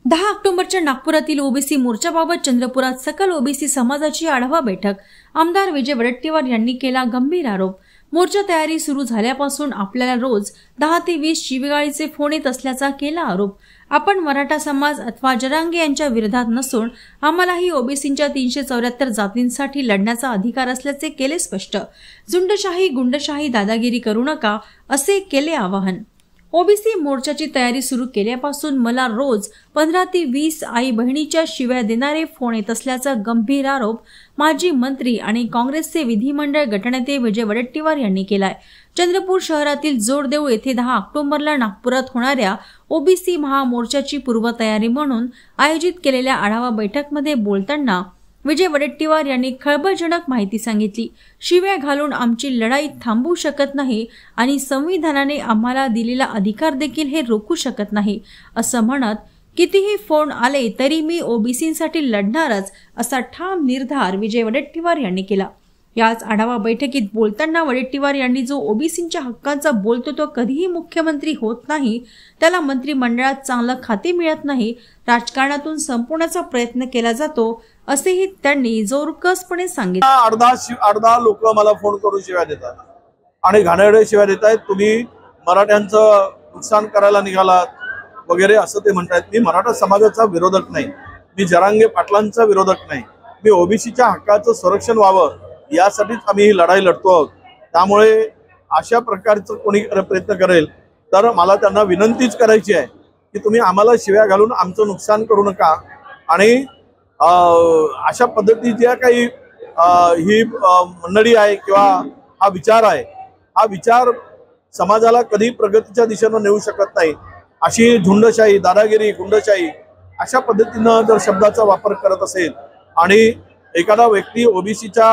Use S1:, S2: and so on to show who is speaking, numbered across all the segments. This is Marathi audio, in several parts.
S1: 10 ऑक्टोबरच्या नागपुरातील ओबीसी मोर्चाबाबत चंद्रपुरात सकल ओबीसी समाजाची आढावा बैठक। आमदार विजय वडेट्टीवार यांनी केला गंभीर आरोप। मोर्चा तयारी सुरू झाल्यापासून आपल्याला रोज 10 ते 20 शिवीगाळीचे फोन येत असल्याचा केला आरोप। आपण मराठा समाज अथवा जरांगे यांच्या विरोधात नसून आम्हालाही ओबीसींच्या 374 जातींसाठी लढण्याचा अधिकार असल्याचे केले स्पष्ट। झुंडशाही गुंडशाही दादागिरी करू नका असे केले आवाहन। ओबीसी मोर्चाची तयारी सुरू केल्यापासून मला रोज 15 ते 20 आई बहिणीच्या शिव्या देणारे फोन येत असल्याचा गंभीर आरोप माजी मंत्री आणि काँग्रेसचे विधिमंडळ गटनेते विजय वडेट्टीवार यांनी केलाय। चंद्रपूर शहरातील जोडदेव येथे 10 ऑक्टोबरला नागपुरात होणाऱ्या ओबीसी महामोर्चाची पूर्वतयारी म्हणून आयोजित केलेल्या आढावा बैठकमध्ये बोलताना विजय वडेट्टीवार यांनी खळबळजनक माहिती सांगितली। शिव्या घालून आमची लढाई थांबवू शकत नाही आणि संविधानाने आम्हाला दिलेला अधिकार देखील हे रोखू शकत नाही असं म्हणत, कितीही फोन आले तरी मी ओबीसींसाठी लढणारच असा ठाम निर्धार विजय वडेट्टीवार यांनी केला। याच आढावा बैठकीत बोलताना वडेट्टीवार यांनी जो ओबीसींच्या हक्कांचा बोलतो तो कधीही मुख्यमंत्री होत नाही, त्याला मंत्रिमंडळात चांगलं खाते मिळत नाही, राजकारणातून संपवण्याचा प्रयत्न केला जातो असेही त्यांनी जोरकसपणे सांगितले।
S2: अर्धा लोक मला फोन करून शिव्या देतात आणि घाणेरड्या शिव्या देत आहेत। तुम्ही मराठ्यांचं नुकसान करायला निघालात वगैरे असं ते म्हणतात। मी मराठा समाजाचा विरोधक नाही, मी जरांगे पाटलांचा विरोधक नाही, मी ओबीसीच्या हक्काचं संरक्षण व्हावं यासाठीच आम्ही ही लढाई लढतो आहोत। त्यामुळे अशा प्रकारचं कोणी प्रयत्न करेल तर मला त्यांना विनंतीच करायची आहे की तुम्ही आम्हाला शिव्या घालून आमचं नुकसान करू नका आणि अशा पद्धती ज्या काही ही मंडळी आहे किंवा हा विचार आहे, हा विचार समाजाला कधी प्रगतीच्या दिशेने नेऊ शकत नाही। अशी झुंडशाही दादागिरी गुंडशाही अशा पद्धतीनं जर शब्दाचा वापर करत असेल आणि एखादा व्यक्ती ओबीसीच्या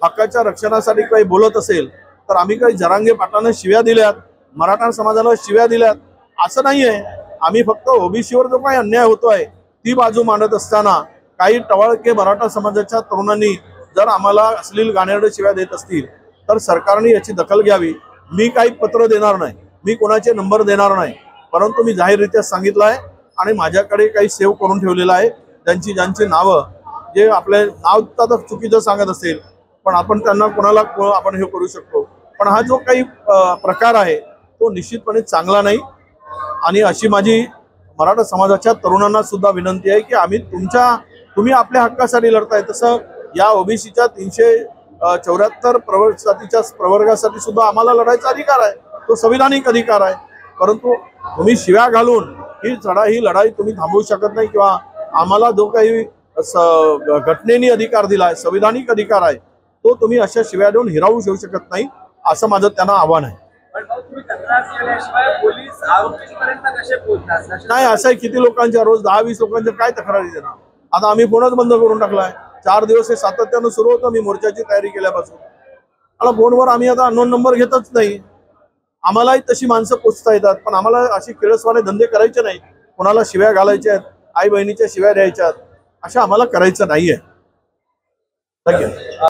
S2: हक्काच्या रक्षणासाठी काही बोलत असेल तर आम्ही काही जरांगे पाटलांना शिव्या दिल्यात, मराठा समाजाला शिव्या दिल्यात असं नाहीये। आम्ही फक्त ओबीसीवर जो काही अन्याय होतोय ती बाजू मांडत असताना काही टवाळके मराठा समाजाच्या तरुणांनी जर आम्हाला अश्लील घाणेरड्या शिव्या देत असतील तर सरकारने याची दखल घ्यावी। मी काही पत्र देणार नाही, मी कोणाचे नंबर देणार नाही, परंतु मी जाहीररित्या सांगितलं आहे आणि माझ्याकडे काही सेव्ह करून ठेवलेलं आहे ज्यांची नावं, जे आपले नाव तर चुकीचं सांगत असेल पण आपण त्यांना कोणाला आपण हे करू शकतो, पण हा जो काही प्रकार आहे तो निश्चितपणे चांगला नाही। आणि अशी माझी मराठा समाजाच्या तरुणांना सुद्धा विनंती आहे की तुम्ही आपल्या हक्कासाठी लढताय, तसं या ओबीसीच्या 374 जातीच्या प्रवर्गासाठी सुद्धा आम्हाला लढायचा अधिकार आहे, तो संविधानिक अधिकार आहे। परंतु तुम्ही शिव्या घालून ही लढाई तुम्ही थांबवू शकत नाही किंवा आम्हाला जो काही घटनेने अधिकार दिलाय, संविधानिक अधिकार आहे, तो तुम्ही अशा शिव्या देऊन हिरावू घेऊ शकत नाही असं माझं त्यांना आव्हान आहे। नाही असं किती लोकांच्या रोज 10-20 लोकांच्या काय तक्रारी देणार। आता आम्ही फोनच बंद करून टाकलाय। 4 दिवस हे सातत्यानं सुरू होतं मी मोर्चाची तयारी केल्यापासून। मला फोनवर आम्ही आता अननोन नंबर घेतच नाही। आम्हालाही तशी माणसं पोचता येतात पण आम्हाला अशी किळसवाणे धंदे करायचे नाही, कोणाला शिव्या घालायच्या आहेत, आई बहिणीच्या शिव्या द्यायच्या अशा आम्हाला करायचं नाहीये।